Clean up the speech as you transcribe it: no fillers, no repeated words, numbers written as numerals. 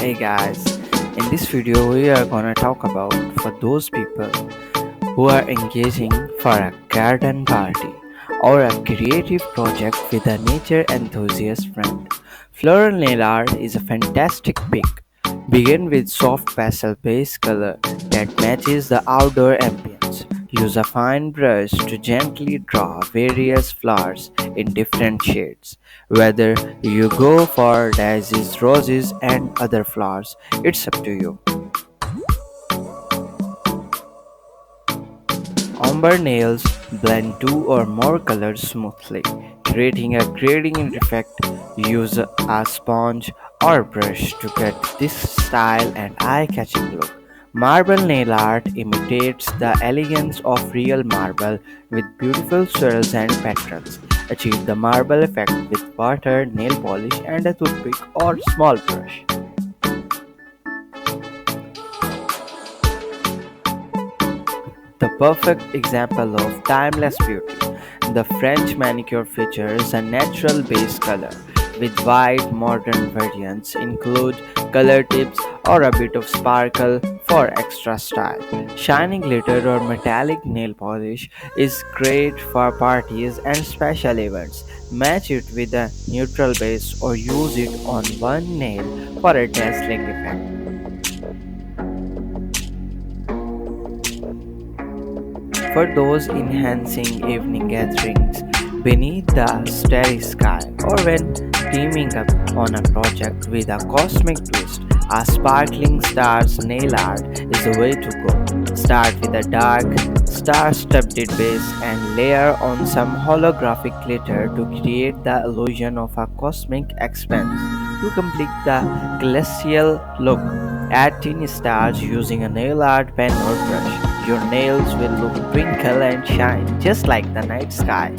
Hey guys, in this video we are gonna talk about for those people who are engaging for a garden party or a creative project with a nature enthusiast friend. Floral nail art is a fantastic pick. Begin with soft pastel base color that matches the outdoor ambience. Use a fine brush to gently draw various flowers in different shades. Whether you go for daisies, roses, and other flowers, it's up to you. Ombre nails blend two or more colors smoothly, creating a gradient effect. Use a sponge or brush to get this style and eye-catching look. Marble nail art imitates the elegance of real marble with beautiful swirls and patterns. Achieve the marble effect with water, nail polish, and a toothpick or small brush. The perfect example of timeless beauty. The French manicure features a natural base color, with white modern variants include color tips or a bit of sparkle for extra style. Shiny glitter or metallic nail polish is great for parties and special events. Match it with a neutral base or use it on one nail for a dazzling effect. For those enhancing evening gatherings beneath the starry sky, or when teaming up on a project with a cosmic twist, a sparkling stars nail art is the way to go. Start with a dark, star-studded base and layer on some holographic glitter to create the illusion of a cosmic expanse. To complete the glacial look, add tiny stars using a nail art pen or brush. Your nails will look twinkle and shine just like the night sky.